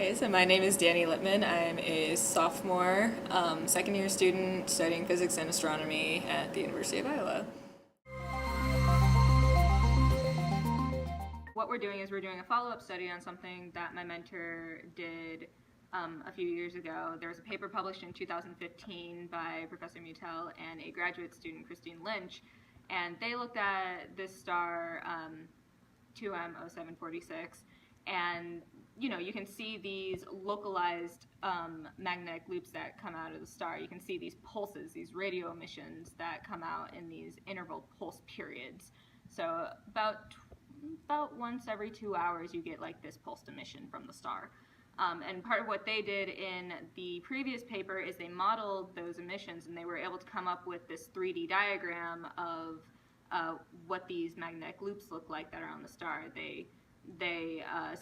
Okay, so my name is Dani Littman. I'm a sophomore, second year student studying physics and astronomy at the University of Iowa. What we're doing is we're doing a follow-up study on something that my mentor did a few years ago. There was a paper published in 2015 by Professor Mutel and a graduate student, Christine Lynch, and they looked at this star 2M0746, and you can see these localized magnetic loops that come out of the star. You can see these pulses, these radio emissions that come out in these interval pulse periods. So about once every 2 hours you get like this pulsed emission from the star. And part of what they did in the previous paper is they modeled those emissions, and they were able to come up with this 3D diagram of what these magnetic loops look like that are on the star. They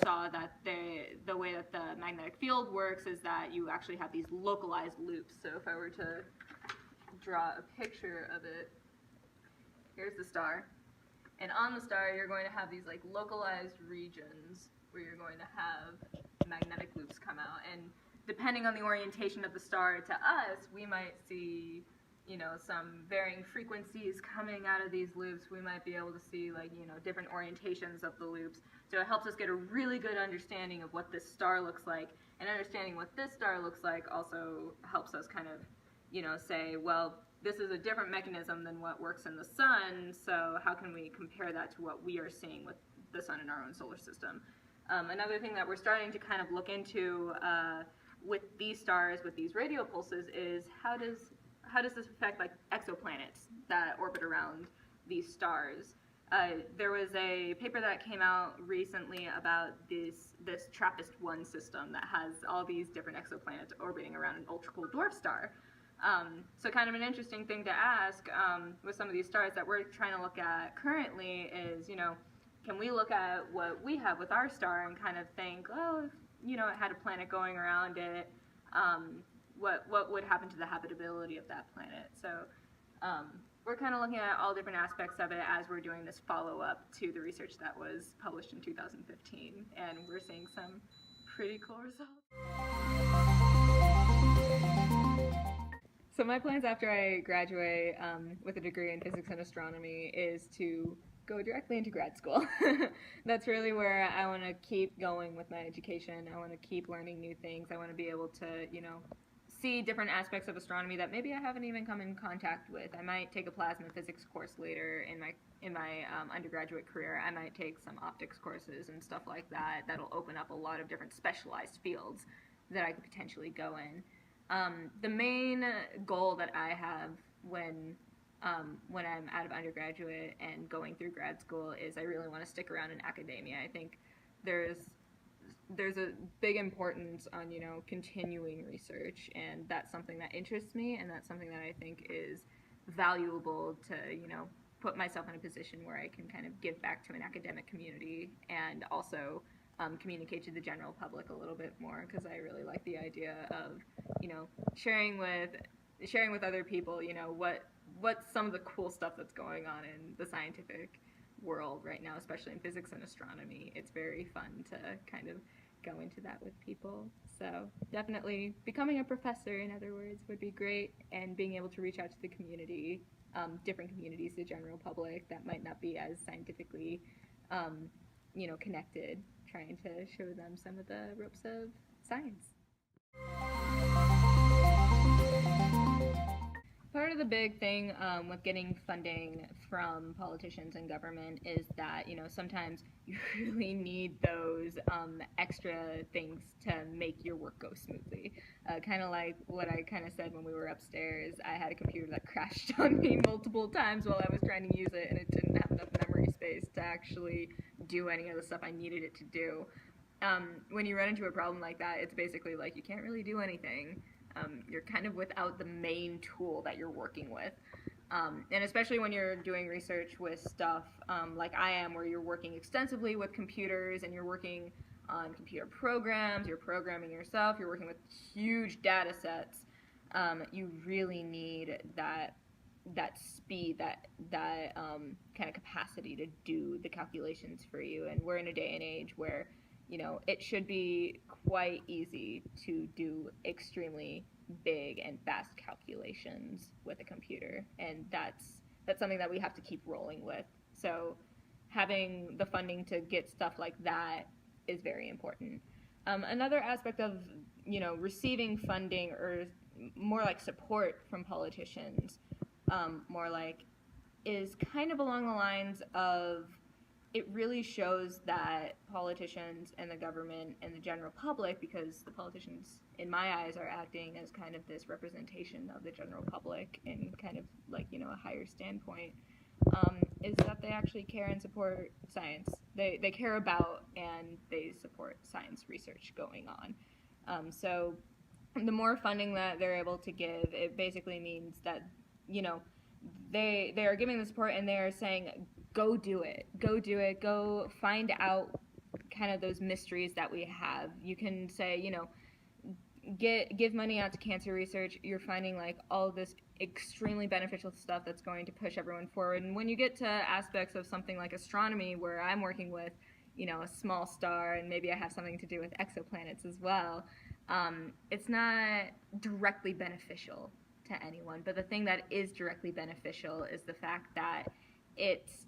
saw that the way that the magnetic field works is that you actually have these localized loops. So if I were to draw a picture of it, here's the star. And on the star, you're going to have these like localized regions where you're going to have magnetic loops come out. And depending on the orientation of the star to us, we might see some varying frequencies coming out of these loops. We might be able to see different orientations of the loops. So it helps us get a really good understanding of what this star looks like, and understanding what this star looks like also helps us kind of say, well, this is a different mechanism than what works in the sun, so how can we compare that to what we are seeing with the sun in our own solar system? Another thing that we're starting to kind of look into with these stars, with these radio pulses, is how does this affect like exoplanets that orbit around these stars? There was a paper that came out recently about this TRAPPIST-1 system that has all these different exoplanets orbiting around an ultra-cool dwarf star. So kind of an interesting thing to ask with some of these stars that we're trying to look at currently is, can we look at what we have with our star and kind of think, oh, if it had a planet going around it, what would happen to the habitability of that planet? So we're kind of looking at all different aspects of it as we're doing this follow-up to the research that was published in 2015, and we're seeing some pretty cool results. So my plans after I graduate with a degree in physics and astronomy is to go directly into grad school. That's really where I want to keep going with my education. I want to keep learning new things. I want to be able to, see different aspects of astronomy that maybe I haven't even come in contact with. I might take a plasma physics course later in my undergraduate career. I might take some optics courses and stuff like that. That'll open up a lot of different specialized fields that I could potentially go in. The main goal that I have when I'm out of undergraduate and going through grad school is I really want to stick around in academia. I think there's a big importance on continuing research, and that's something that interests me, and that's something that I think is valuable to put myself in a position where I can kind of give back to an academic community and also communicate to the general public a little bit more, because I really like the idea of sharing with other people what's some of the cool stuff that's going on in the scientific world right now, especially in physics and astronomy. It's very fun to kind of go into that with people. So definitely becoming a professor, in other words, would be great, and being able to reach out to the community, different communities, the general public that might not be as scientifically connected, trying to show them some of the ropes of science. Part of the big thing with getting funding from politicians and government is that, sometimes you really need those extra things to make your work go smoothly. Kind of like what I kind of said when we were upstairs. I had a computer that crashed on me multiple times while I was trying to use it, and it didn't have enough memory space to actually do any of the stuff I needed it to do. When you run into a problem like that, it's basically like you can't really do anything. You're kind of without the main tool that you're working with. And especially when you're doing research with stuff like I am, where you're working extensively with computers and you're working on computer programs, you're programming yourself, you're working with huge data sets, you really need that speed, that kind of capacity to do the calculations for you. And we're in a day and age where it should be quite easy to do extremely big and fast calculations with a computer, and that's something that we have to keep rolling with. So having the funding to get stuff like that is very important. Another aspect of receiving funding, or more like support from politicians, more like, is kind of along the lines of, it really shows that politicians and the government and the general public, because the politicians, in my eyes, are acting as kind of this representation of the general public in kind of like, a higher standpoint, is that they actually care and support science. They care about and they support science research going on. So the more funding that they're able to give, it basically means that, they are giving the support, and they are saying, go do it, go find out kind of those mysteries that we have. You can say, give money out to cancer research. You're finding like all of this extremely beneficial stuff that's going to push everyone forward. And when you get to aspects of something like astronomy, where I'm working with, a small star, and maybe I have something to do with exoplanets as well, it's not directly beneficial to anyone. But the thing that is directly beneficial is the fact that it's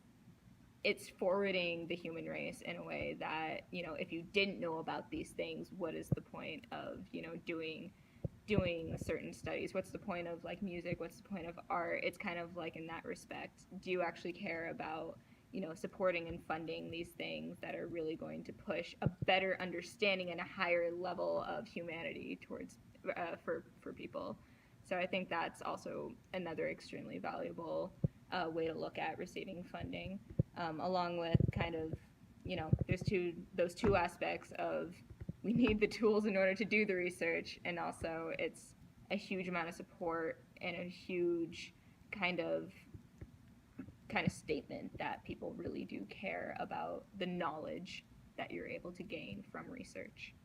forwarding the human race in a way that, if you didn't know about these things, what is the point of, doing certain studies? What's the point of like music? What's the point of art? It's kind of like, in that respect, do you actually care about, supporting and funding these things that are really going to push a better understanding and a higher level of humanity towards for people? So I think that's also another extremely valuable way to look at receiving funding, along with kind of, there's those two aspects of, we need the tools in order to do the research, and also it's a huge amount of support and a huge kind of statement that people really do care about the knowledge that you're able to gain from research.